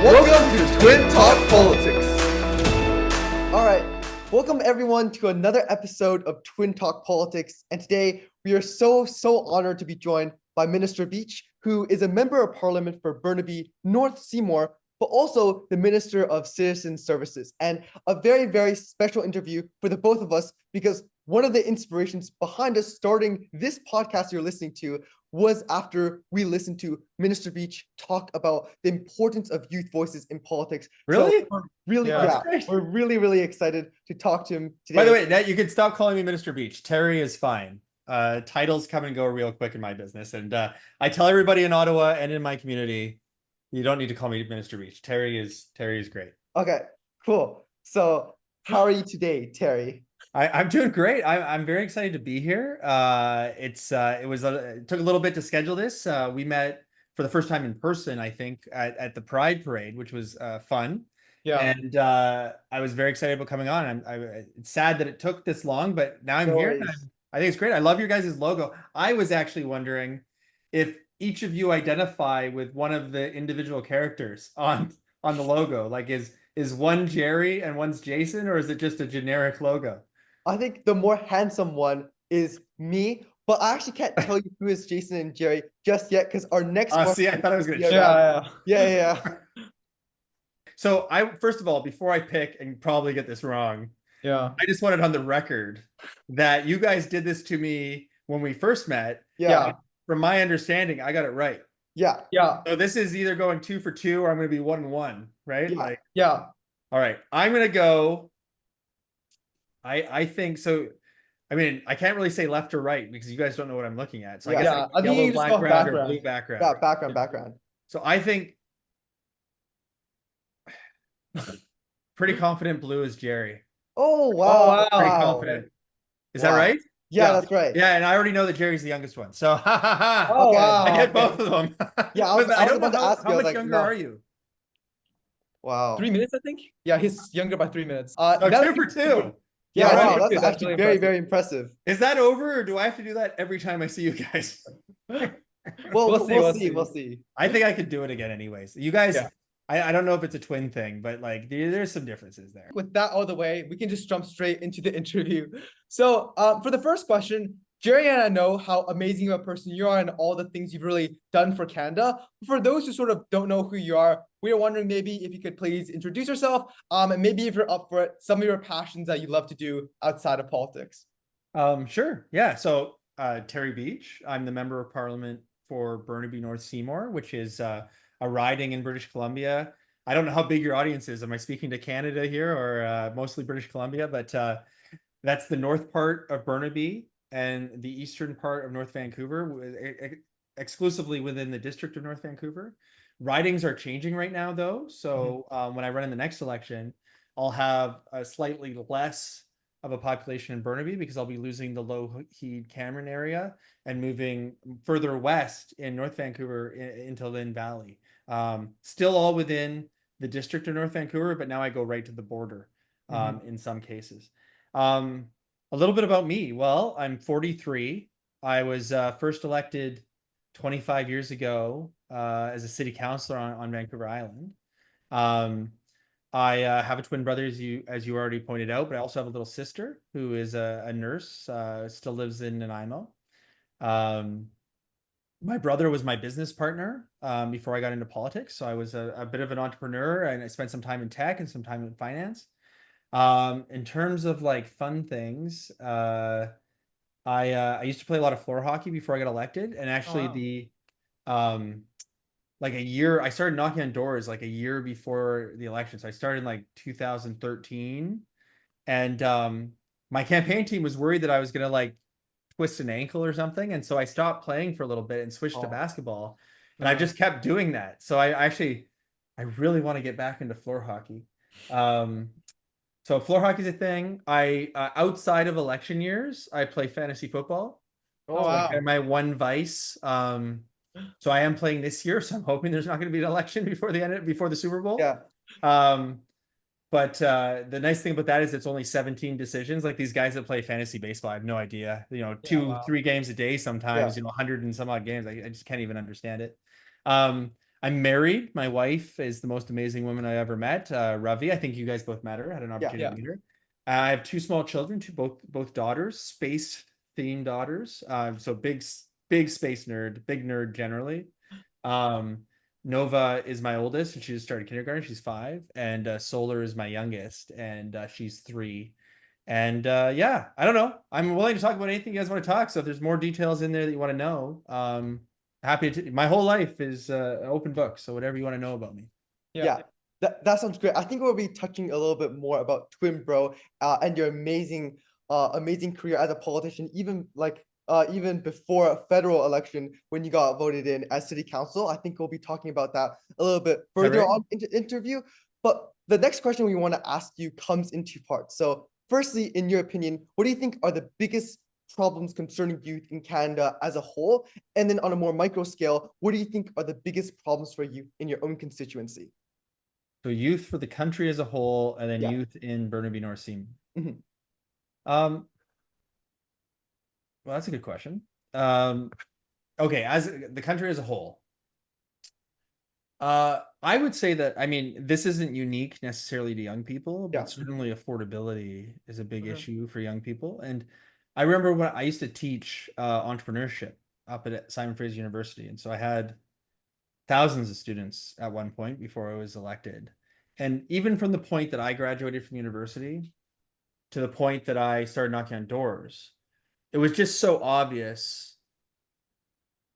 Welcome to TwinTalk Politics. All right, welcome everyone to another episode of TwinTalk Politics. And today we are so honored to be joined by Minister Beech, who is a member of Parliament for Burnaby North-Seymour, but also the Minister of Citizen Services. And a very special interview for the both of us, because one of the inspirations behind us starting this podcast you're listening to was after we listened to Minister Beech talk about the importance of youth voices in politics. Really? So we're really excited to talk to him today. By the way, you can stop calling me Minister Beech. Terry is fine. Titles come and go real quick in my business. And I tell everybody in Ottawa and in my community, you don't need to call me Minister Beech. Terry is great. Okay, cool. So how are you today, Terry? I'm doing great. I'm very excited to be here. It took a little bit to schedule this. We met for the first time in person, I think, at the Pride Parade, which was fun. Yeah. And I was very excited about coming on. It's sad that it took this long, but now I'm here. And I think it's great. I love your guys' logo. I was actually wondering if each of you identify with one of the individual characters on the logo. Like, is one Jerry and one's Jason, or is it just a generic logo? I think the more handsome one is me, but I actually can't tell you who is Jason and Jerry just yet, because our next one. See, I thought I was going to. Yeah. So first of all, before I pick and probably get this wrong, I just wanted on the record that you guys did this to me when we first met. Yeah. From my understanding, I got it right. Yeah. So this is either going 2 for 2 or I'm going to be 1-1, right? Yeah. All right. I'm going to go. I think so. I mean, I can't really say left or right because you guys don't know what I'm looking at. So I guess like yellow background or blue background. Yeah, background. So I think pretty confident blue is Jerry. Oh, wow. Pretty confident. Is that right? Yeah, that's right. Yeah, and I already know that Jerry's the youngest one. So wow. I get both of them. Yeah, I don't know how much younger are you? Wow. 3 minutes, I think. Yeah, he's younger by 3 minutes. 2 for 2. Yeah, wow, that's actually very impressive. Is that over, or do I have to do that every time I see you guys? We'll see. I think I could do it again anyways. You guys, I don't know if it's a twin thing, but like there's some differences there. With that out of the way, we can just jump straight into the interview. So for the first question, Jerry and I know how amazing of a person you are and all the things you've really done for Canada. For those who sort of don't know who you are, we are wondering maybe if you could please introduce yourself, and maybe if you're up for it, some of your passions that you love to do outside of politics. Sure. Yeah. So Terry Beech, I'm the member of Parliament for Burnaby North-Seymour, which is a riding in British Columbia. I don't know how big your audience is. Am I speaking to Canada here or mostly British Columbia? But that's the north part of Burnaby and the eastern part of North Vancouver, exclusively within the district of North Vancouver. Ridings are changing right now, though. So when I run in the next election, I'll have a slightly less of a population in Burnaby because I'll be losing the Lougheed Cameron area and moving further west in North Vancouver into Lynn Valley. Still all within the district of North Vancouver, but now I go right to the border in some cases. A little bit about me. Well, I'm 43. I was first elected 25 years ago as a city councillor on Vancouver Island. I have a twin brother, as you already pointed out, but I also have a little sister who is a nurse, still lives in Nanaimo. My brother was my business partner before I got into politics. So I was a bit of an entrepreneur, and I spent some time in tech and some time in finance. In terms of like fun things, I used to play a lot of floor hockey before I got elected, and actually like a year, I started knocking on doors like a year before the election. So I started in like 2013, and my campaign team was worried that I was gonna like twist an ankle or something, and so I stopped playing for a little bit and switched to basketball, and I just kept doing that. So I really want to get back into floor hockey. So floor hockey is a thing. I outside of election years, I play fantasy football. Wow. My one vice. So I am playing this year, so I'm hoping there's not going to be an election before the Super Bowl. Yeah. But the nice thing about that is it's only 17 decisions. Like these guys that play fantasy baseball, I have no idea. 2-3 games a day sometimes. 100 and some odd games. I just can't even understand it. I'm married. My wife is the most amazing woman I ever met, Ravi. I think you guys both met her, had an opportunity Yeah. to meet her. I have two small children, both daughters, space themed daughters. So big space nerd, big nerd generally. Um, Nova is my oldest, and she just started kindergarten. She's 5, and Solar is my youngest, and she's 3. And yeah, I don't know. I'm willing to talk about anything you guys want to talk. So if there's more details in there that you want to know, happy to. My whole life is an open book. So whatever you want to know about me. Yeah, that sounds great. I think we'll be touching a little bit more about TwinBro and your amazing career as a politician, even before a federal election when you got voted in as city council. I think we'll be talking about that a little bit further right? on into interview. But the next question we want to ask you comes in 2 parts. So firstly, in your opinion, what do you think are the biggest problems concerning youth in Canada as a whole? And then on a more micro scale, what do you think are the biggest problems for you in your own constituency? So youth for the country as a whole, and then Yeah. youth in Burnaby North-Seymour. Mhm. Well, that's a good question. Okay, as the country as a whole, I would say that, I mean, this isn't unique necessarily to young people, but Yeah. certainly affordability is a big Mhm. issue for young people. And I remember when I used to teach entrepreneurship up at Simon Fraser University, and so I had thousands of students at one point before I was elected. And even from the point that I graduated from university to the point that I started knocking on doors, it was just so obvious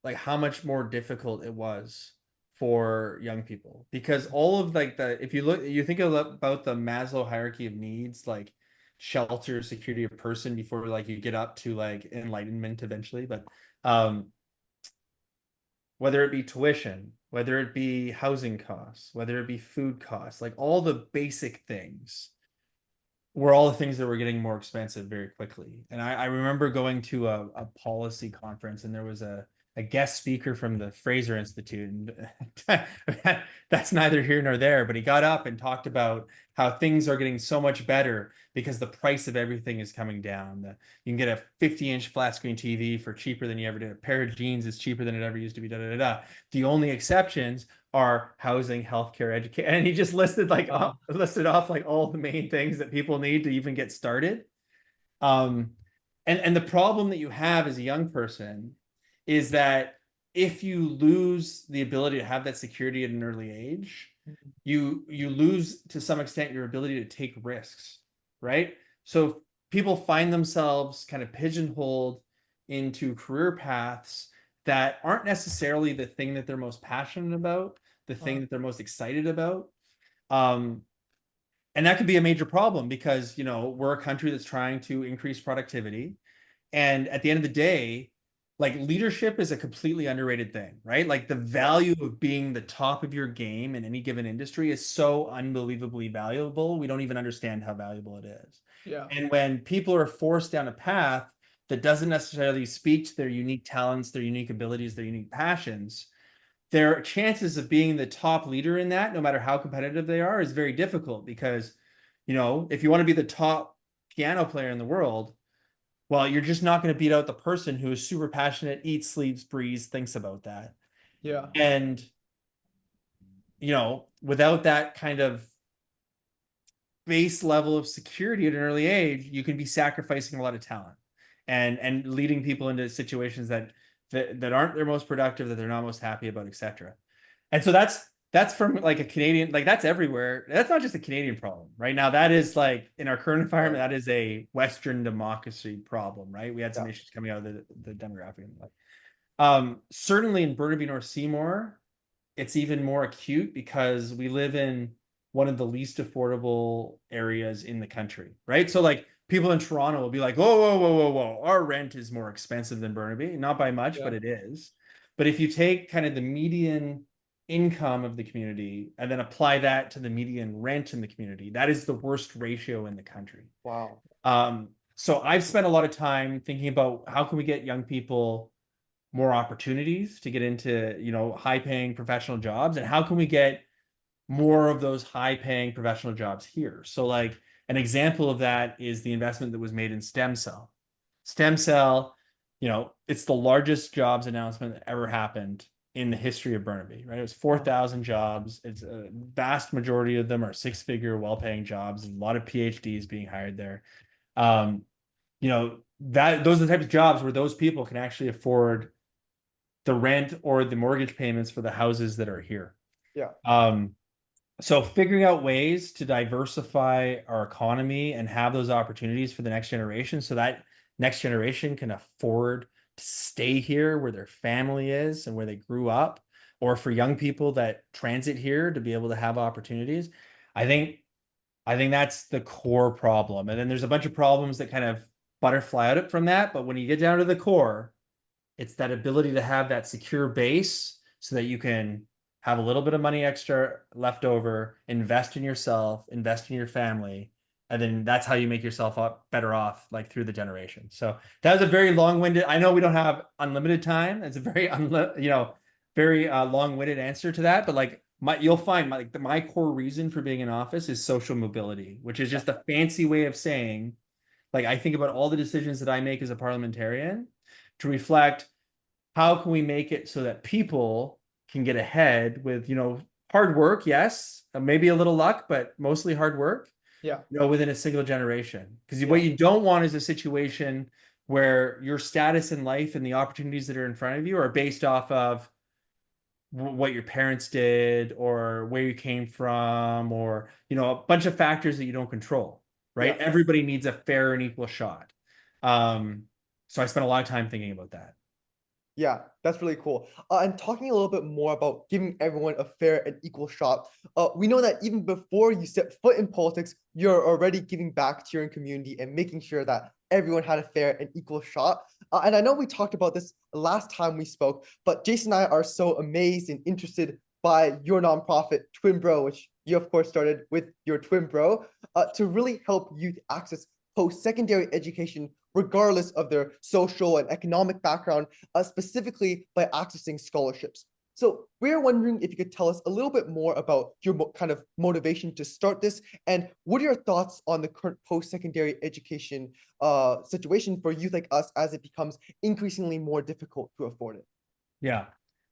like how much more difficult it was for young people, because all of like if you think about the Maslow hierarchy of needs, like shelter, security, of person, before like you get up to like enlightenment eventually. But whether it be tuition, whether it be housing costs, whether it be food costs, like all the basic things were all the things that were getting more expensive very quickly. And I remember going to a policy conference, and there was a guest speaker from the Fraser Institute. And that's neither here nor there, but he got up and talked about how things are getting so much better because the price of everything is coming down. You can get a 50-inch flat screen TV for cheaper than you ever did. A pair of jeans is cheaper than it ever used to be. Da, da, da, da. The only exceptions are housing, healthcare, education, and he just listed off like all the main things that people need to even get started. And the problem that you have as a young person is that if you lose the ability to have that security at an early age, you lose to some extent your ability to take risks, right? So people find themselves kind of pigeonholed into career paths that aren't necessarily the thing that they're most passionate about, the thing that they're most excited about. And that could be a major problem because, you know, we're a country that's trying to increase productivity. And at the end of the day, like leadership is a completely underrated thing, right? Like the value of being the top of your game in any given industry is so unbelievably valuable. We don't even understand how valuable it is. Yeah. And when people are forced down a path that doesn't necessarily speak to their unique talents, their unique abilities, their unique passions, their chances of being the top leader in that, no matter how competitive they are, is very difficult because, you know, if you want to be the top piano player in the world, well, you're just not going to beat out the person who is super passionate, eats, sleeps, breathes, thinks about that. Yeah. And, you know, without that kind of base level of security at an early age, you can be sacrificing a lot of talent and leading people into situations that aren't their most productive, that they're not most happy about, etc. And so that's from like a Canadian, like that's everywhere. That's not just a Canadian problem right now. That is like in our current environment, that is a Western democracy problem, right? We had some issues coming out of the demographic. Certainly in Burnaby North-Seymour, it's even more acute because we live in one of the least affordable areas in the country, right? So like people in Toronto will be like, whoa, whoa, whoa, whoa, whoa, our rent is more expensive than Burnaby. Not by much, but it is. But if you take kind of the median income of the community and then apply that to the median rent in the community, that is the worst ratio in the country. Wow. So I've spent a lot of time thinking about how can we get young people more opportunities to get into, you know, high-paying professional jobs, and how can we get more of those high-paying professional jobs here. So like an example of that is the investment that was made in stem cell. Stem cell, you know, it's the largest jobs announcement that ever happened in the history of Burnaby, right? It was 4,000 jobs. It's a vast majority of them are six-figure, well-paying jobs. There's a lot of PhDs being hired there. You know, that those are the types of jobs where those people can actually afford the rent or the mortgage payments for the houses that are here. Yeah. So figuring out ways to diversify our economy and have those opportunities for the next generation so that next generation can afford to stay here where their family is and where they grew up, or for young people that transit here to be able to have opportunities. I think that's the core problem. And then there's a bunch of problems that kind of butterfly out from that. But when you get down to the core, it's that ability to have that secure base so that you can have a little bit of money extra left over, invest in yourself, invest in your family, and then that's how you make yourself better off like through the generation. So that was a very long-winded, I know we don't have unlimited time. It's a very very long-winded answer to that, but like you'll find my core reason for being in office is social mobility, which is just a fancy way of saying, like, I think about all the decisions that I make as a parliamentarian to reflect how can we make it so that people can get ahead with, hard work, yes, maybe a little luck, but mostly hard work, within a single generation. Because what you don't want is a situation where your status in life and the opportunities that are in front of you are based off of what your parents did or where you came from, or, a bunch of factors that you don't control, right? Yeah. Everybody needs a fair and equal shot. So I spent a lot of time thinking about that. Yeah, that's really cool. And talking a little bit more about giving everyone a fair and equal shot, we know that even before you set foot in politics, you're already giving back to your community and making sure that everyone had a fair and equal shot. And I know we talked about this last time we spoke, but Jason and I are so amazed and interested by your nonprofit, TwinBro, which you of course started with your TwinBro, to really help youth access post-secondary education regardless of their social and economic background, specifically by accessing scholarships. So we're wondering if you could tell us a little bit more about your kind of motivation to start this, and what are your thoughts on the current post-secondary education situation for youth like us as it becomes increasingly more difficult to afford it? Yeah.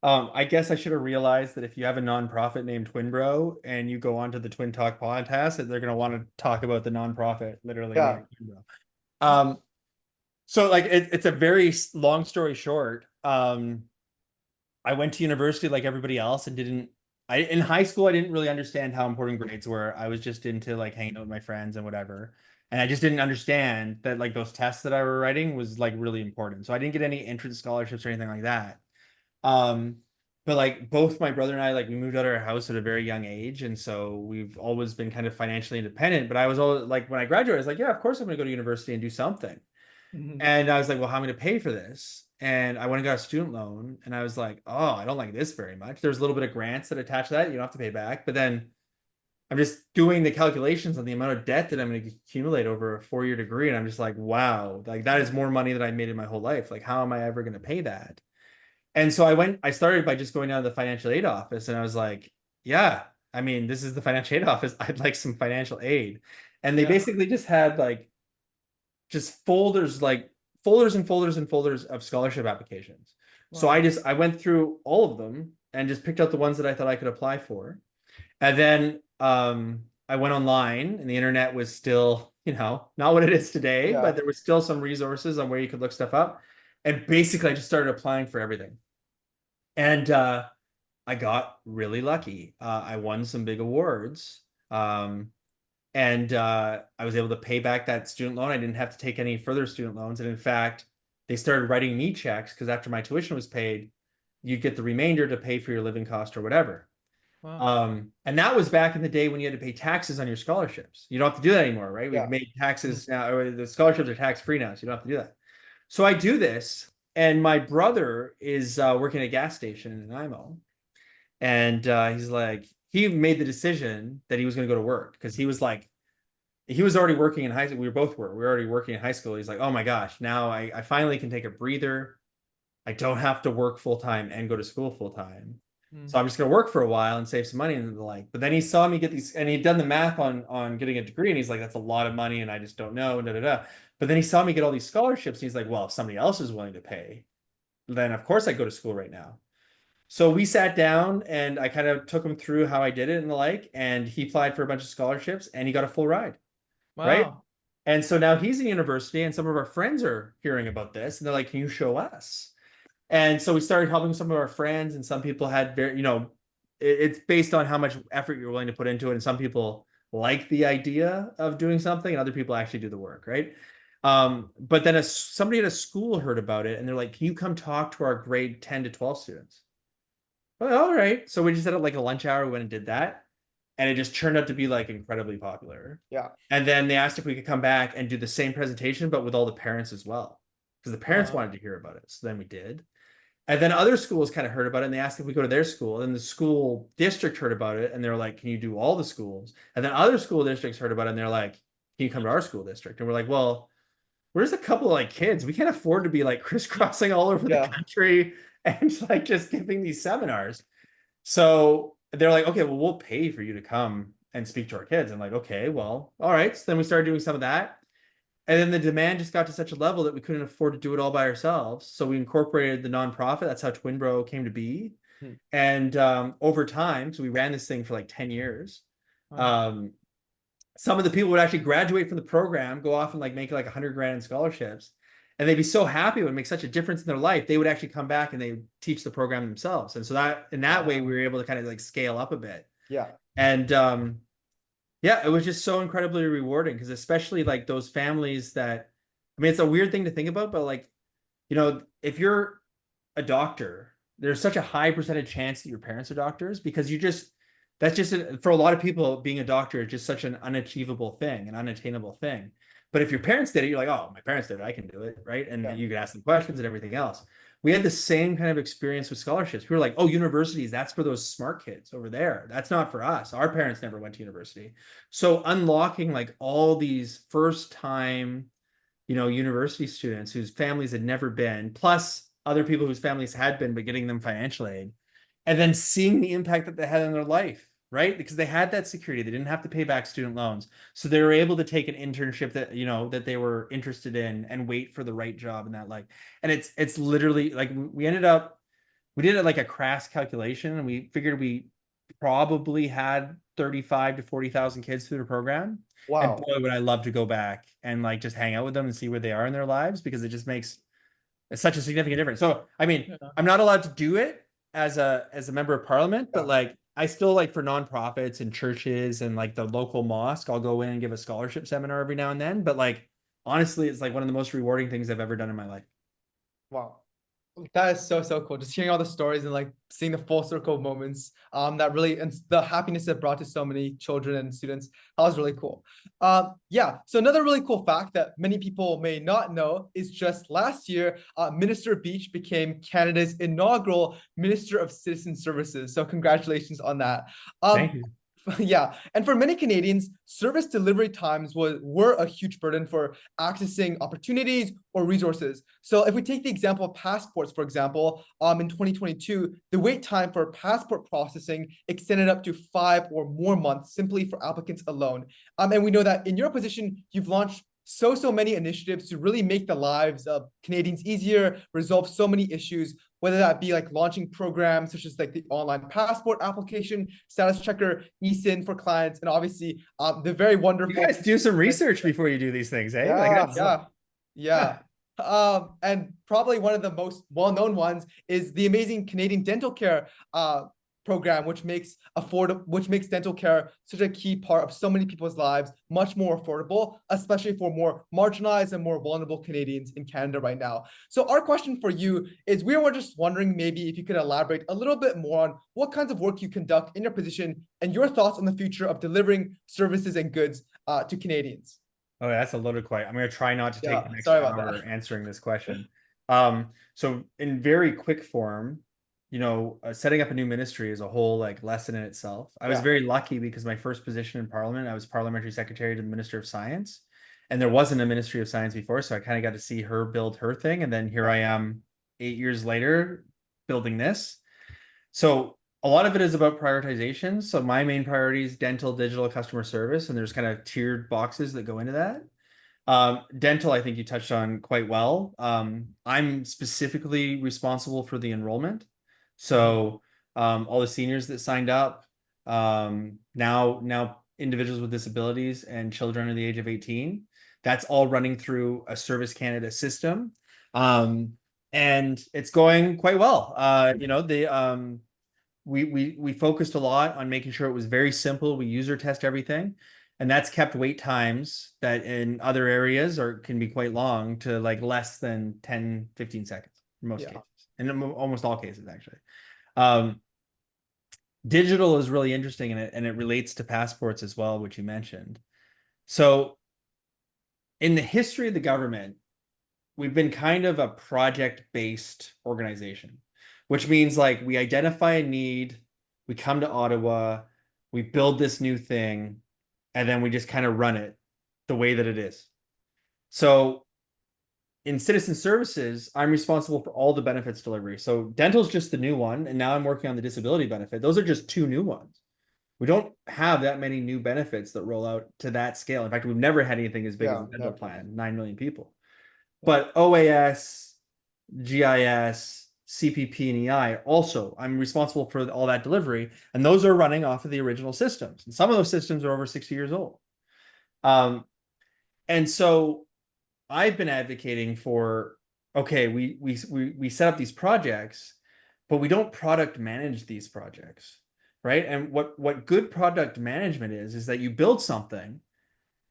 I guess I should have realized that if you have a nonprofit named TwinBro and you go onto the TwinTalk podcast, that they're going to want to talk about the nonprofit literally named TwinBro. So like it's a very long story short. I went to university like everybody else and in high school, I didn't really understand how important grades were. I was just into like hanging out with my friends and whatever. And I just didn't understand that like those tests that I were writing was like really important. So I didn't get any entrance scholarships or anything like that. But like both my brother and I, like we moved out of our house at a very young age. And so we've always been kind of financially independent. But I was always like, when I graduated, I was like, yeah, of course I'm going to go to university and do something. And I was like, well, how am I going to pay for this? And I went and got a student loan, and I was like, oh, I don't like this very much. There's a little bit of grants that attach to that. You don't have to pay back. But then I'm just doing the calculations on the amount of debt that I'm going to accumulate over a 4-year degree. And I'm just like, wow, like that is more money than I made in my whole life. Like, how am I ever going to pay that? And so I started by just going down to the financial aid office, and I was like, yeah, I mean, this is the financial aid office. I'd like some financial aid. And they basically just had like, just folders and folders of scholarship applications. Wow. So I went through all of them and just picked out the ones that I thought I could apply for. And then I went online, and the internet was still, not what it is today, but there was still some resources on where you could look stuff up. And basically I just started applying for everything. And I got really lucky. I won some big awards. And I was able to pay back that student loan. I didn't have to take any further student loans. And in fact, they started writing me checks because after my tuition was paid, you'd get the remainder to pay for your living cost or whatever. Wow. And that was back in the day when you had to pay taxes on your scholarships. You don't have to do that anymore, right? We've made taxes now, or the scholarships are tax-free now, so you don't have to do that. So I do this, and my brother is working at a gas station in IMO. And he's like, he made the decision that he was going to go to work because he was already working in high school. We were already working in high school. He's like, oh my gosh, now I finally can take a breather. I don't have to work full time and go to school full time. So I'm just going to work for a while and save some money and the like. But then he saw me get these, and he'd done the math on getting a degree, and he's like, that's a lot of money, and I just don't know. But then he saw me get all these scholarships, and he's like, well, if somebody else is willing to pay, then of course I go to school right now. So we sat down and I kind of took him through how I did it and the like, and he applied for a bunch of scholarships and he got a full ride, right? Wow. And so now he's in university and some of our friends are hearing about this and they're like, can you show us? And so we started helping some of our friends, and some people had very, it's based on how much effort you're willing to put into it. And some people like the idea of doing something, and other people actually do the work, right? But then somebody at a school heard about it, and they're like, "Can you come talk to our grade 10 to 12 students?" Well, all right. So we just had like a lunch hour. We went and did that, and it just turned out to be like incredibly popular. Yeah. And then they asked if we could come back and do the same presentation, but with all the parents as well, because the parents wanted to hear about it. So then we did. And then other schools kind of heard about it and they asked if we go to their school. And the school district heard about it and they were like, can you do all the schools? And then other school districts heard about it and they're like, can you come to our school district? And we're like, well, we're just a couple of like kids. We can't afford to be like crisscrossing all over the country and like just giving these seminars. So they're like, okay, well, we'll pay for you to come and speak to our kids. And like, okay, well, all right. So then we started doing some of that. And then the demand just got to such a level that we couldn't afford to do it all by ourselves. So we incorporated the nonprofit. That's how TwinBro came to be. And over time, so we ran this thing for like 10 years. Some of the people would actually graduate from the program, go off and like make like 100 grand in scholarships. And they'd be so happy, it would make such a difference in their life. They would actually come back and they would teach the program themselves. And so that in that way, we were able to kind of like scale up a bit. Yeah. And yeah, it was just so incredibly rewarding, because especially like those families that, I mean, it's a weird thing to think about, but like, if you're a doctor, there's such a high percentage chance that your parents are doctors, because that's just, for a lot of people, being a doctor is just such an unachievable thing, an unattainable thing. But if your parents did it, you're like, oh, my parents did it, I can do it, right? And you could ask them questions and everything else. We had the same kind of experience with scholarships. We were like, oh, universities, that's for those smart kids over there. That's not for us. Our parents never went to university. So unlocking like all these first time, university students whose families had never been, plus other people whose families had been, but getting them financial aid, and then seeing the impact that they had in their life, right? Because they had that security. They didn't have to pay back student loans. So they were able to take an internship that, that they were interested in and wait for the right job in that, like, and it's literally like, we did it like a crass calculation, and we figured we probably had 35 to 40,000 kids through the program. Wow. And boy, would I love to go back and like just hang out with them and see where they are in their lives, because it just makes such a significant difference. So, I mean, I'm not allowed to do it as a member of parliament, but like, I still, like, for nonprofits and churches and like the local mosque, I'll go in and give a scholarship seminar every now and then. But like, honestly, it's like one of the most rewarding things I've ever done in my life. Wow. That is so, so cool. Just hearing all the stories and like seeing the full circle moments, that really, and the happiness it brought to so many children and students, that was really cool. Yeah. So another really cool fact that many people may not know is just last year, Minister Beech became Canada's inaugural Minister of Citizen Services. So congratulations on that. Thank you. Yeah, and for many Canadians, service delivery times were a huge burden for accessing opportunities or resources. So if we take the example of passports, for example, in 2022, the wait time for passport processing extended up to 5 or more months simply for applicants alone. And we know that in your position, you've launched so many initiatives to really make the lives of Canadians easier, resolve so many issues, whether that be like launching programs such as like the online passport application, status checker, eSIN for clients, and obviously the very wonderful. You guys do some research before you do these things, eh? Yeah. And probably one of the most well-known ones is the amazing Canadian dental care program, which makes dental care such a key part of so many people's lives, much more affordable, especially for more marginalized and more vulnerable Canadians in Canada right now. So our question for you is, we were just wondering maybe if you could elaborate a little bit more on what kinds of work you conduct in your position and your thoughts on the future of delivering services and goods to Canadians. Oh, that's a loaded question. I'm going to try not to take the next sorry hour answering this question. So in very quick form, setting up a new ministry is a whole like lesson in itself. I was very lucky because my first position in Parliament, I was parliamentary secretary to the Minister of Science, and there wasn't a Ministry of Science before. So I kind of got to see her build her thing. And then here I am 8 years later building this. So a lot of it is about prioritization. So my main priority is dental, digital, customer service, and there's kind of tiered boxes that go into that. Dental, I think you touched on quite well. I'm specifically responsible for the enrollment. So all the seniors that signed up, now individuals with disabilities and children under the age of 18, that's all running through a Service Canada system. And it's going quite well. We focused a lot on making sure it was very simple. We user test everything, and that's kept wait times that in other areas can be quite long to like less than 10, 15 seconds in most cases, and in almost all cases actually. Digital is really interesting in it, and it relates to passports as well, which you mentioned. So in the history of the government, we've been kind of a project-based organization, which means like we identify a need, we come to Ottawa, we build this new thing, and then we just kind of run it the way that it is. So in citizen services, I'm responsible for all the benefits delivery. So dental is just the new one, and now I'm working on the disability benefit. Those are just two new ones. We don't have that many new benefits that roll out to that scale. In fact, we've never had anything as big as the dental plan, 9 million people. But OAS, GIS, CPP, and EI, also, I'm responsible for all that delivery. And those are running off of the original systems. And some of those systems are over 60 years old. And so I've been advocating for, okay, we set up these projects, but we don't product manage these projects, right? And what good product management is that you build something,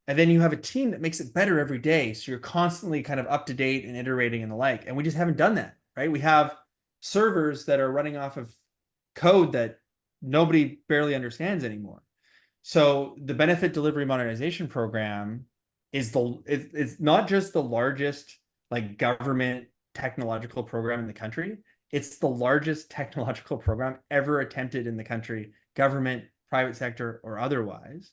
and then you have a team that makes it better every day. So you're constantly kind of up to date and iterating and the like. And we just haven't done that, right? We have servers that are running off of code that nobody barely understands anymore. So the benefit delivery modernization program is it's not just the largest like government technological program in the country. It's the largest technological program ever attempted in the country, government, private sector, or otherwise.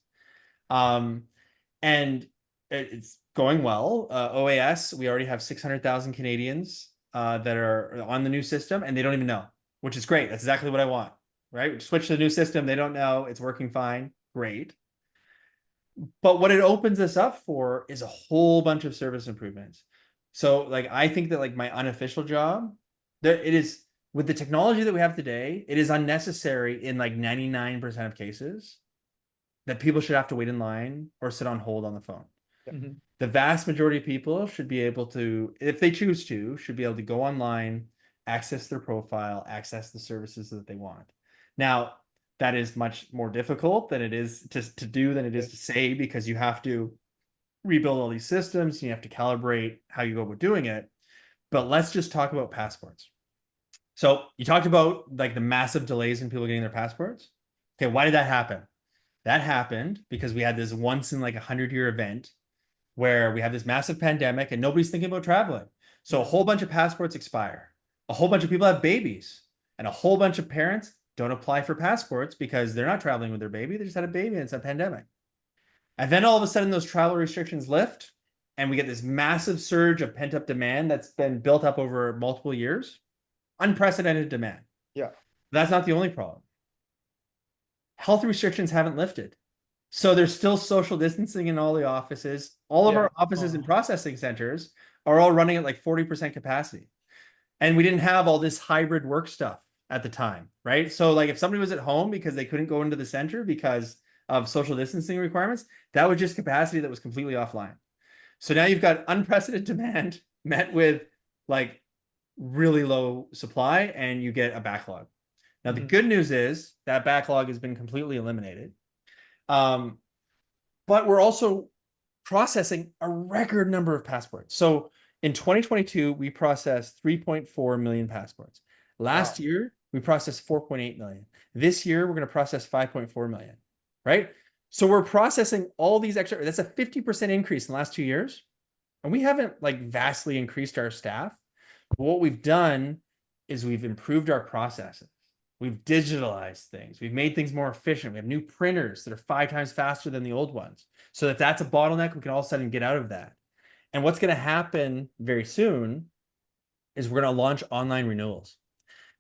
And it's going well. OAS, we already have 600,000 Canadians that are on the new system, and they don't even know, which is great. That's exactly what I want, right? Switch to the new system. They don't know. It's working fine. Great. But what it opens us up for is a whole bunch of service improvements. So like, I think that like my unofficial job, that it is with the technology that we have today, it is unnecessary in like 99% of cases that people should have to wait in line or sit on hold on the phone. Mm-hmm. The vast majority of people should be able to, if they choose to, should be able to go online, access their profile, access the services that they want. Now, that is much more difficult than it is to do than it is to say, because you have to rebuild all these systems, you have to calibrate how you go about doing it. But let's just talk about passports. So you talked about like the massive delays in people getting their passports. Okay, why did that happen? That happened because we had this once in like 100-year event where we have this massive pandemic and nobody's thinking about traveling. So a whole bunch of passports expire. A whole bunch of people have babies, and a whole bunch of parents don't apply for passports because they're not traveling with their baby. They just had a baby and it's a pandemic. And then all of a sudden those travel restrictions lift and we get this massive surge of pent-up demand that's been built up over multiple years. Unprecedented demand. Yeah. That's not the only problem. Health restrictions haven't lifted. So there's still social distancing in all the offices. All of our offices and processing centers are all running at like 40% capacity. And we didn't have all this hybrid work stuff at the time, right? So like if somebody was at home because they couldn't go into the center because of social distancing requirements, that was just capacity that was completely offline. So now you've got unprecedented demand met with like really low supply, and you get a backlog. Now, the good news is that backlog has been completely eliminated. But we're also processing a record number of passports. So in 2022, we processed 3.4 million passports. Last year, we processed 4.8 million. This year, we're going to process 5.4 million, right? So we're processing all these extra, that's a 50% increase in the last 2 years. And we haven't like vastly increased our staff. But what we've done is we've improved our processes. We've digitalized things. We've made things more efficient. We have new printers that are 5 times faster than the old ones. So if that's a bottleneck, we can all of a sudden get out of that. And what's going to happen very soon is we're going to launch online renewals.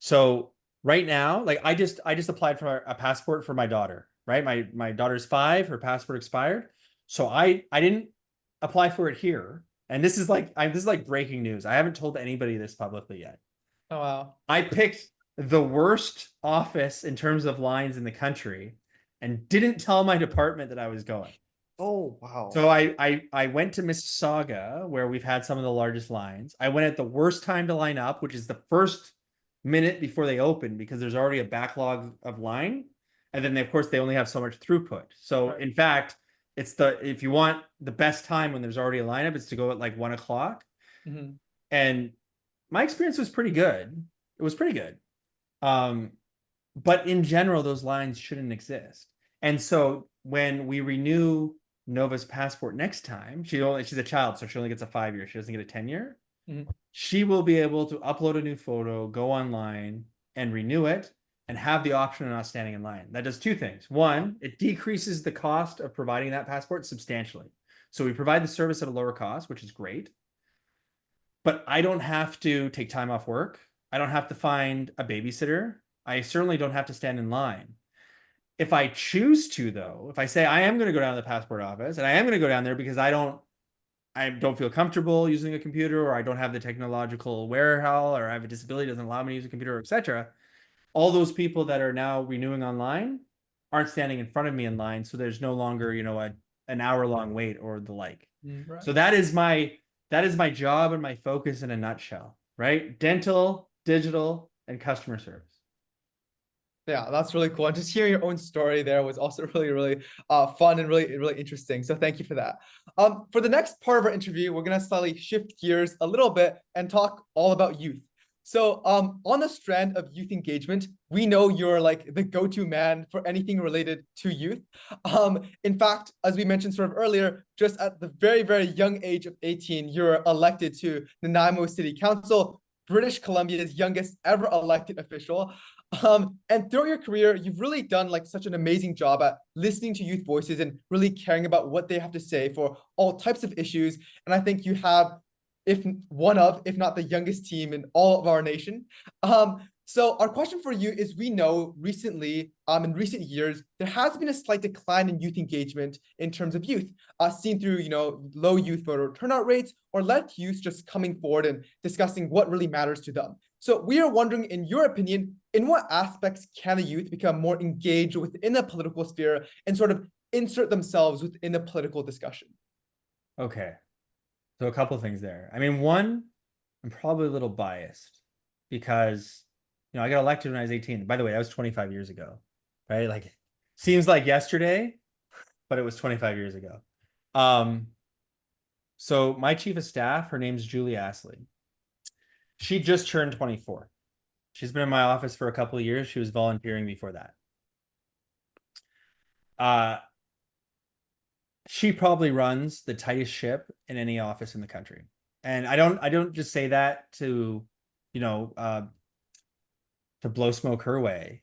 So right now, like I just applied for a passport for my daughter, right? My daughter's 5, her passport expired. So I didn't apply for it here. And this is like breaking news. I haven't told anybody this publicly yet. Oh, wow. I picked the worst office in terms of lines in the country and didn't tell my department that I was going. Oh, wow. So I went to Mississauga, where we've had some of the largest lines. I went at the worst time to line up, which is the first minute before they open, because there's already a backlog of line. And then of course they only have so much throughput. So Right. in fact, if you want the best time when there's already a lineup, it's to go at like 1 o'clock. Mhm. And my experience was pretty good. It was pretty good. But in general, those lines shouldn't exist. And so when we renew Nova's passport next time, she's a child, so she only gets a 5-year. She doesn't get a 10-year. Mhm. She will be able to upload a new photo, go online and renew it, and have the option of not standing in line. That does two things. One, it decreases the cost of providing that passport substantially. So we provide the service at a lower cost, which is great. But I don't have to take time off work. I don't have to find a babysitter. I certainly don't have to stand in line. If I choose to, though, if I say I am going to go down to the passport office, and I am going to go down there because I don't feel comfortable using a computer, or I don't have the technological wherewithal, or I have a disability that doesn't allow me to use a computer, etc. All those people that are now renewing online aren't standing in front of me in line, so there's no longer, an hour-long wait or the like. Right. So that is my job and my focus in a nutshell, right? Dental, digital, and customer service. Yeah, that's really cool. And just hearing your own story there was also really, really fun and really, really interesting. So thank you for that. For the next part of our interview, we're gonna slightly shift gears a little bit and talk all about youth. So on the strand of youth engagement, we know you're like the go-to man for anything related to youth. In fact, as we mentioned sort of earlier, just at the very, very young age of 18, you're elected to Nanaimo City Council, British Columbia's youngest ever elected official. And throughout your career, you've really done like such an amazing job at listening to youth voices and really caring about what they have to say for all types of issues. And I think you have, if not the youngest team in all of our nation. So our question for you is, we know recently, in recent years, there has been a slight decline in youth engagement in terms of youth, seen through, low youth voter turnout rates, or less youth just coming forward and discussing what really matters to them. So we are wondering, in your opinion, in what aspects can the youth become more engaged within the political sphere and sort of insert themselves within the political discussion? Okay. So a couple things there. I mean, one, I'm probably a little biased because, I got elected when I was 18. By the way, that was 25 years ago, right? Like, seems like yesterday, but it was 25 years ago. So my chief of staff, her name's Julie Astley. She just turned 24. She's been in my office for a couple of years. She was volunteering before that. She probably runs the tightest ship in any office in the country. And I don't just say that to blow smoke her way.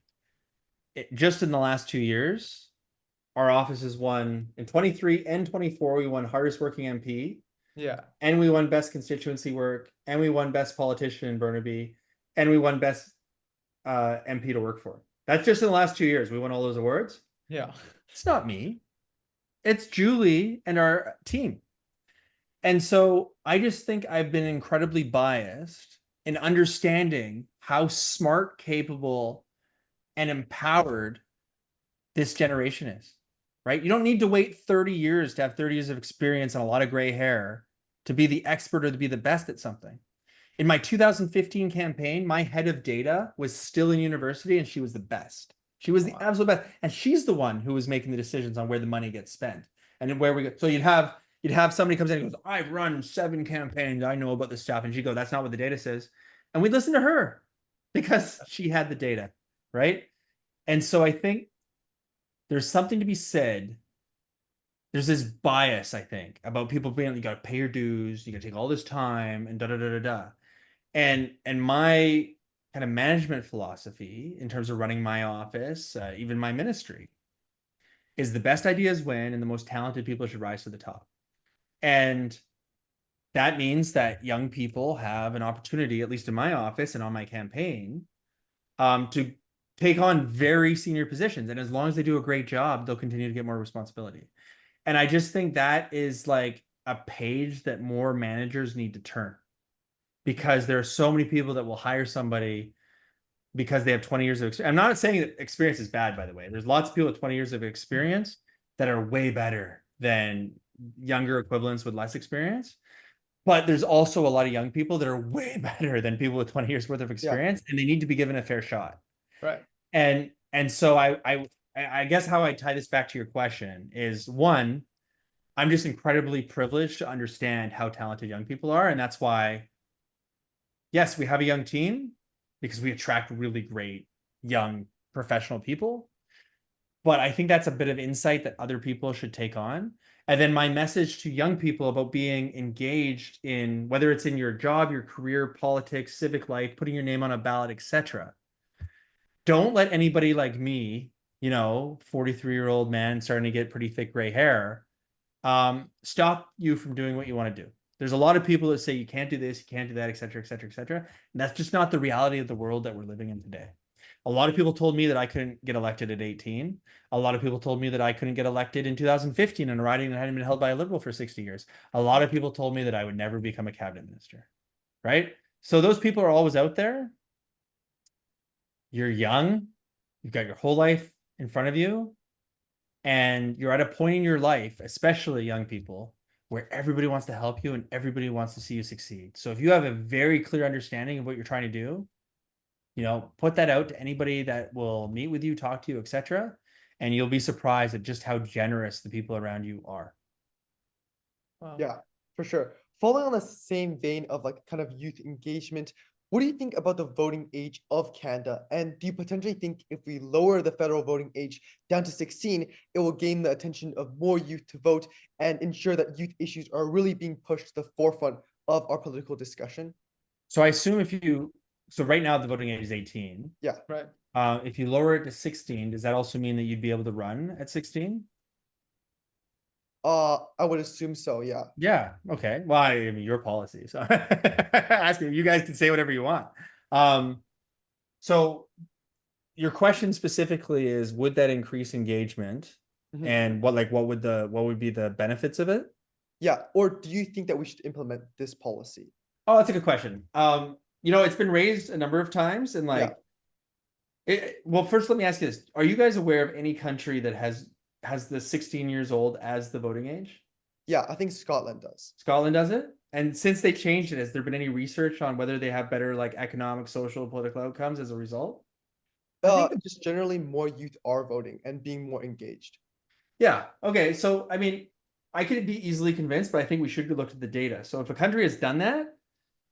Just in the last 2 years, our office has won in 23 and 24. We won hardest working MP. Yeah. And we won best constituency work, and we won best politician in Burnaby, and we won best MP to work for. That's just in the last 2 years. We won all those awards. Yeah. It's not me. It's Julie and our team. And so I just think I've been incredibly biased in understanding how smart, capable, and empowered this generation is, right? You don't need to wait 30 years to have 30 years of experience and a lot of gray hair to be the expert or to be the best at something. In my 2015 campaign, my head of data was still in university, and she was the best. She was the absolute best. And she's the one who was making the decisions on where the money gets spent and where we go. So you'd have somebody comes in and goes, I've run 7 campaigns. I know about this stuff. And she'd go, that's not what the data says. And we'd listen to her because she had the data, right? And so I think there's something to be said. There's this bias, I think, about people being, you got to pay your dues, you got to take all this time, and da-da-da-da-da. And my kind of management philosophy in terms of running my office, even my ministry, is the best ideas win and the most talented people should rise to the top. And that means that young people have an opportunity, at least in my office and on my campaign, to take on very senior positions. And as long as they do a great job, they'll continue to get more responsibility. And I just think that is like a page that more managers need to turn, because there are so many people that will hire somebody because they have 20 years of experience. I'm not saying that experience is bad, by the way. There's lots of people with 20 years of experience that are way better than younger equivalents with less experience. But there's also a lot of young people that are way better than people with 20 years worth of experience, and they need to be given a fair shot. Right. And so I guess how I tie this back to your question is, one, I'm just incredibly privileged to understand how talented young people are. And that's why, yes, we have a young team because we attract really great young professional people. But I think that's a bit of insight that other people should take on. And then my message to young people about being engaged in, whether it's in your job, your career, politics, civic life, putting your name on a ballot, etc. Don't let anybody like me, 43-year-old man starting to get pretty thick gray hair, stop you from doing what you want to do. There's a lot of people that say you can't do this, you can't do that, etc., etc., etc. And that's just not the reality of the world that we're living in today. A lot of people told me that I couldn't get elected at 18. A lot of people told me that I couldn't get elected in 2015 in a riding that hadn't been held by a Liberal for 60 years. A lot of people told me that I would never become a cabinet minister, right? So those people are always out there. You're young. You've got your whole life in front of you. And you're at a point in your life, especially young people, where everybody wants to help you and everybody wants to see you succeed. So if you have a very clear understanding of what you're trying to do, put that out to anybody that will meet with you, talk to you, etc. And you'll be surprised at just how generous the people around you are. Wow. Yeah, for sure. Following on the same vein of like kind of youth engagement, what do you think about the voting age of Canada? And do you potentially think if we lower the federal voting age down to 16, it will gain the attention of more youth to vote and ensure that youth issues are really being pushed to the forefront of our political discussion? So I assume so right now the voting age is 18. Yeah. Right. If you lower it to 16, does that also mean that you'd be able to run at 16? I would assume so, yeah. Yeah. Okay. Well, I mean, your policy. So asking, you guys can say whatever you want. So your question specifically is, would that increase engagement? Mhm. And what would be the benefits of it? Yeah. Or do you think that we should implement this policy? Oh, that's a good question. It's been raised a number of times, and well, first let me ask you this. Are you guys aware of any country that has the 16 years old as the voting age? Yeah, I think Scotland does. Scotland does it? And since they changed it, has there been any research on whether they have better like economic, social, political outcomes as a result? I think just generally more youth are voting and being more engaged. Yeah. Okay. So, I mean, I could be easily convinced, but I think we should look at the data. So if a country has done that,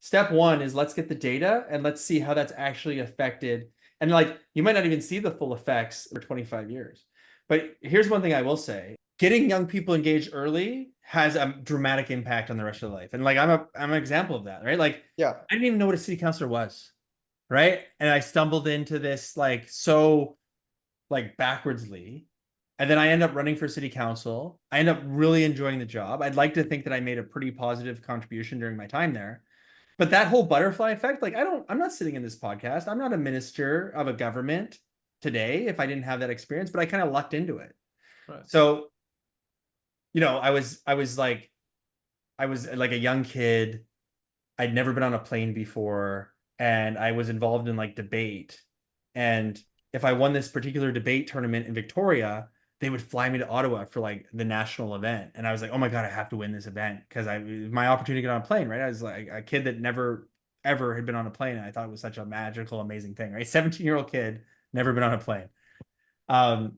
step one is let's get the data and let's see how that's actually affected. And like, you might not even see the full effects for 25 years. But here's one thing I will say. Getting young people engaged early has a dramatic impact on the rest of their life. And like, I'm an example of that, right? Like, Yeah. I didn't even know what a city councilor was, right? And I stumbled into this so backwardsly. And then I end up running for city council. I end up really enjoying the job. I'd like to think that I made a pretty positive contribution during my time there. But that whole butterfly effect, like I'm not sitting in this podcast. I'm not a minister of a government today if I didn't have that experience, but I kind of lucked into it. Right. So, I was like a young kid. I'd never been on a plane before, and I was involved in like debate. And if I won this particular debate tournament in Victoria, they would fly me to Ottawa for like the national event. And I was like, oh my God, I have to win this event because my opportunity to get on a plane, right? I was like a kid that never, ever had been on a plane. And I thought it was such a magical, amazing thing, right? 17-year-old kid, never been on a plane. And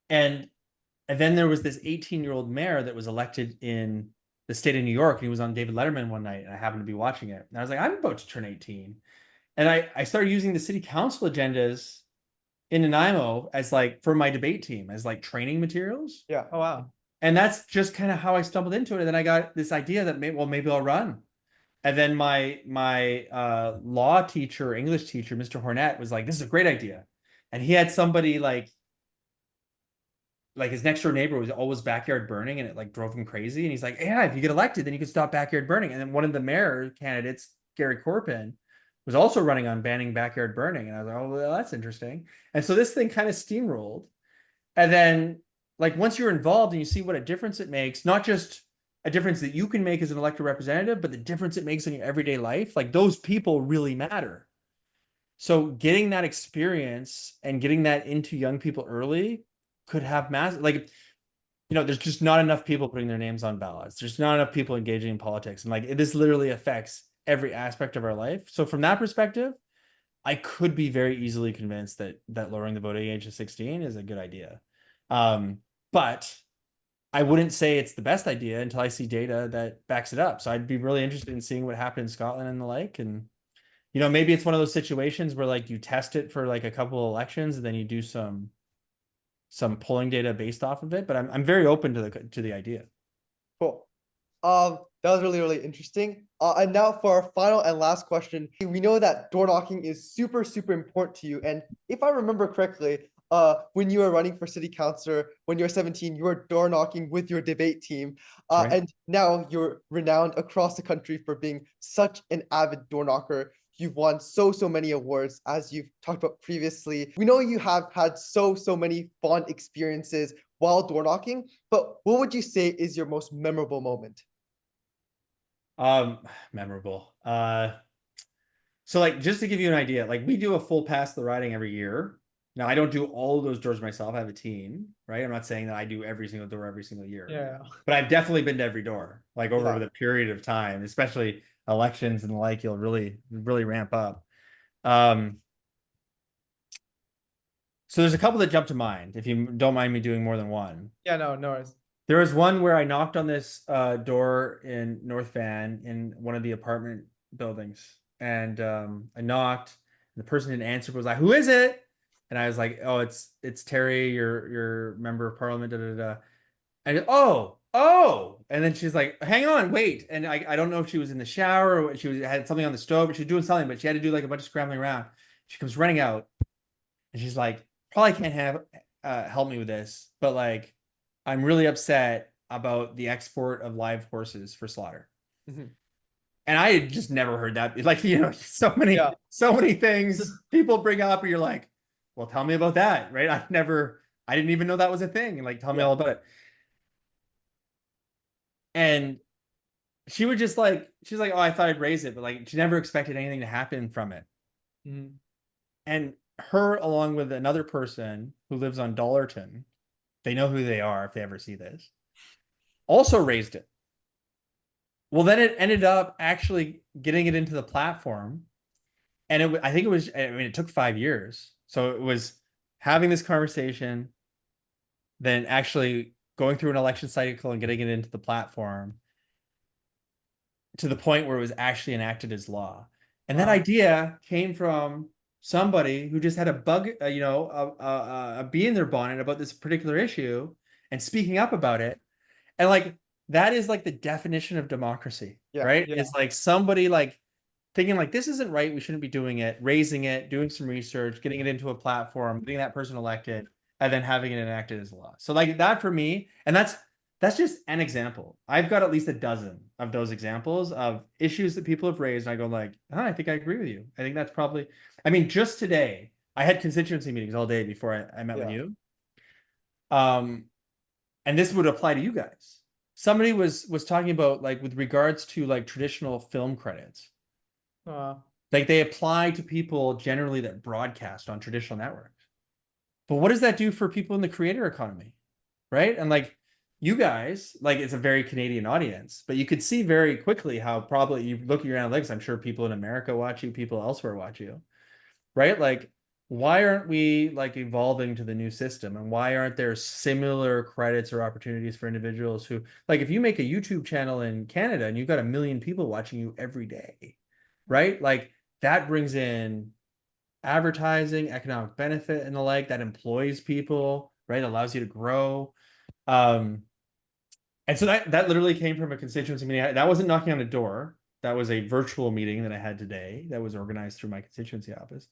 then there was this 18-year-old mayor that was elected in the state of New York. And he was on David Letterman one night, and I happened to be watching it. And I was like, I'm about to turn 18. And I started using the city council agendas in Nanaimo as like for my debate team as like training materials. Yeah. Oh, wow. And that's just kind of how I stumbled into it. And then I got this idea that maybe I'll run. And then my law teacher, English teacher, Mr. Hornet, was like, this is a great idea. And he had somebody like his next door neighbor was always backyard burning, and it like drove him crazy. And he's like, yeah, if you get elected, then you can stop backyard burning. And then one of the mayor candidates, Gary Corpin, was also running on banning backyard burning. And I was like, oh, well, that's interesting. And so this thing kind of steamrolled. And then like once you're involved and you see what a difference it makes, not just a difference that you can make as an elected representative, but the difference it makes in your everyday life, like those people really matter. So getting that experience and getting that into young people early could have like, there's just not enough people putting their names on ballots. There's not enough people engaging in politics. And like, this literally affects every aspect of our life. So from that perspective, I could be very easily convinced that lowering the voting age to 16 is a good idea. But I wouldn't say it's the best idea until I see data that backs it up. So I'd be really interested in seeing what happened in Scotland and the like. And, maybe it's one of those situations where like you test it for like a couple of elections and then you do some polling data based off of it. But I'm very open to the idea. Cool. That was really, really interesting. And now for our final and last question, we know that door knocking is super, super important to you. And if I remember correctly, when you were running for city councilor, when you were 17, you were door knocking with your debate team. Right. And now you're renowned across the country for being such an avid door knocker. You've won so many awards, as you've talked about previously. We know you have had so many fun experiences while door knocking, but what would you say is your most memorable moment? Memorable. So like, just to give you an idea, like we do a full pass the riding every year. Now I don't do all of those doors myself. I have a team, right? I'm not saying that I do every single door every single year. Yeah. But I've definitely been to every door, like over Yeah. the period of time, especially elections and the like, you'll really ramp up. So there's a couple that jump to mind, if you don't mind me doing more than one. Yeah, no worries. There was one where I knocked on this door in North Van in one of the apartment buildings. And I knocked, and the person didn't answer, but was like, "Who is it?" And I was like, "Oh, it's Terry, your member of parliament, da da da." And oh. And then she's like, "Hang on, wait." And I don't know if she was in the shower or she had something on the stove, but she was doing something, but she had to do like a bunch of scrambling around. She comes running out and she's like, "Probably can't help me with this, but like, I'm really upset about the export of live horses for slaughter." Mhm. And I had just never heard that. Like, so many things people bring up, and you're like, "Well, tell me about that," right? I didn't even know that was a thing. And like, tell me all about it. And she would just like, she's like, "Oh, I thought I'd raise it," but like, she never expected anything to happen from it. Mhm. And her, along with another person who lives on Dollarton, they know who they are if they ever see this, also raised it. Well, then it ended up actually getting it into the platform. And I think it took 5 years. So it was having this conversation, then actually going through an election cycle and getting it into the platform to the point where it was actually enacted as law. And that idea came from somebody who just had a bug, a bee in their bonnet about this particular issue and speaking up about it. And like, that is like the definition of democracy, right? Yeah. It's like somebody like thinking like, this isn't right, we shouldn't be doing it, raising it, doing some research, getting it into a platform, getting that person elected, and then having it enacted as law. So like that for me, and that's just an example. I've got at least a dozen of those examples of issues that people have raised. And I go like, I think I agree with you. I think that's probably, just today, I had constituency meetings all day before I met with you. And this would apply to you guys. Somebody was talking about like, with regards to like traditional film credits, like they apply to people generally that broadcast on traditional networks. But what does that do for people in the creator economy? Right. And like, you guys, like, it's a very Canadian audience, but you could see very quickly how probably you look at your analytics. I'm sure people in America watch you, people elsewhere watch you, right? Like, why aren't we like evolving to the new system? And why aren't there similar credits or opportunities for individuals who, like, if you make a YouTube channel in Canada and you've got 1 million people watching you every day, right? Like, that brings in advertising, economic benefit, and the like, that employs people, right? Allows you to grow. And so that literally came from a constituency meeting. That wasn't knocking on a door. That was a virtual meeting that I had today that was organized through my constituency office.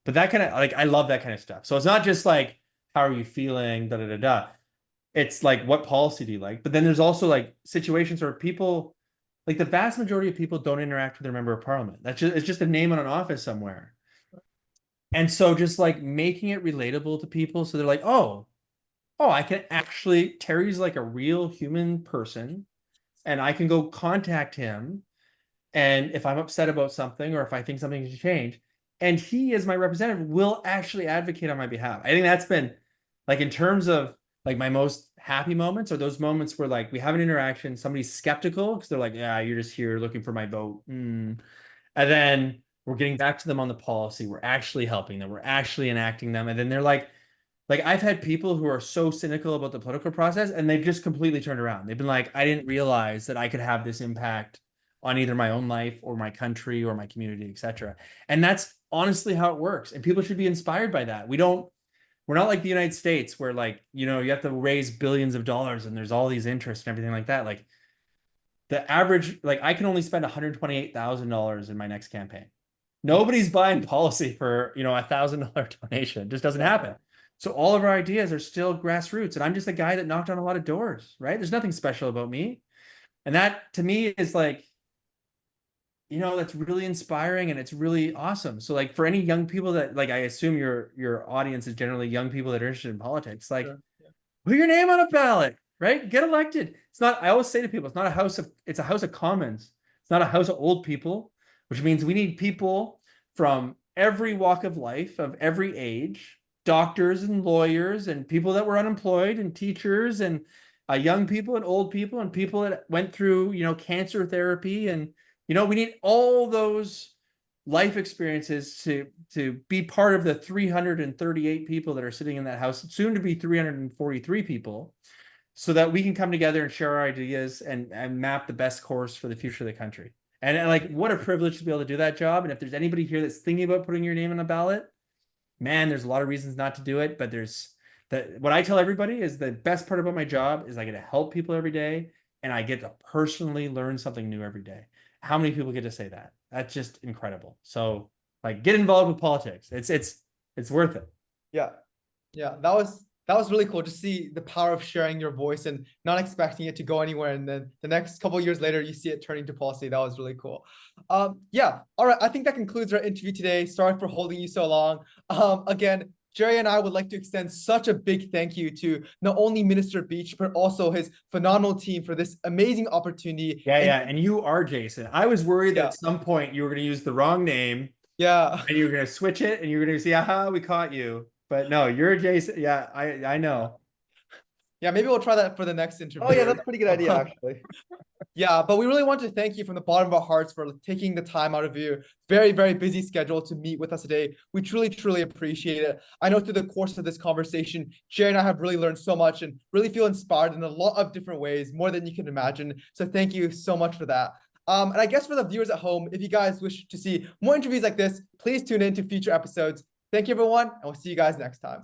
But that kind of, like, I love that kind of stuff. So it's not just like, how are you feeling, da da da da. It's like, what policy do you like? But then there's also like situations where people, like the vast majority of people don't interact with their member of parliament. It's just a name on an office somewhere. And so just like making it relatable to people. So they're like, oh, I can actually, Terry's like a real human person, and I can go contact him. And if I'm upset about something, or if I think something should change, and he, as my representative, will actually advocate on my behalf. I think that's been like, in terms of like my most happy moments, are those moments where like we have an interaction, somebody's skeptical because they're like, yeah, you're just here looking for my vote. And then we're getting back to them on the policy. We're actually helping them. We're actually enacting them. And then they're like I've had people who are so cynical about the political process, and they've just completely turned around. They've been like, I didn't realize that I could have this impact on either my own life or my country or my community, etc. And that's honestly how it works. And people should be inspired by that. We're not like the United States where like, you have to raise billions of dollars and there's all these interests and everything like that. Like the average, like I can only spend $128,000 in my next campaign. Nobody's buying policy for, $1,000 donation. It just doesn't happen. So all of our ideas are still grassroots. And I'm just a guy that knocked on a lot of doors, right? There's nothing special about me. And that to me is like, that's really inspiring and it's really awesome. So like for any young people that like, I assume your audience is generally young people that are interested in politics, like put your name on a ballot, right? Get elected. It's not, I always say to people, it's a house of commons. It's not a house of old people, which means we need people from every walk of life, of every age, doctors and lawyers and people that were unemployed and teachers and young people and old people and people that went through, cancer therapy. And, we need all those life experiences to be part of the 338 people that are sitting in that house, soon to be 343 people, so that we can come together and share our ideas and map the best course for the future of the country. And like, what a privilege to be able to do that job. And if there's anybody here that's thinking about putting your name on a ballot, man, there's a lot of reasons not to do it. But what I tell everybody is the best part about my job is I get to help people every day and I get to personally learn something new every day. How many people get to say that? That's just incredible. So like, get involved with politics. It's worth it. Yeah. That was really cool to see the power of sharing your voice and not expecting it to go anywhere. And then the next couple of years later, you see it turning to policy. That was really cool. Yeah. All right. I think that concludes our interview today. Sorry for holding you so long. Again, Jerry and I would like to extend such a big thank you to not only Minister Beech, but also his phenomenal team for this amazing opportunity. Yeah. And you are Jason. I was worried that at some point you were going to use the wrong name. Yeah. And you were going to switch it and you were going to say, aha, we caught you. But no, you're Jason. Yeah, I know. Yeah, maybe we'll try that for the next interview. Oh yeah, that's a pretty good idea, actually. Yeah, but we really want to thank you from the bottom of our hearts for taking the time out of your very, very busy schedule to meet with us today. We truly, truly appreciate it. I know through the course of this conversation, Jerry and I have really learned so much and really feel inspired in a lot of different ways, more than you can imagine. So thank you so much for that. And I guess for the viewers at home, if you guys wish to see more interviews like this, please tune in to future episodes. Thank you, everyone, and we'll see you guys next time.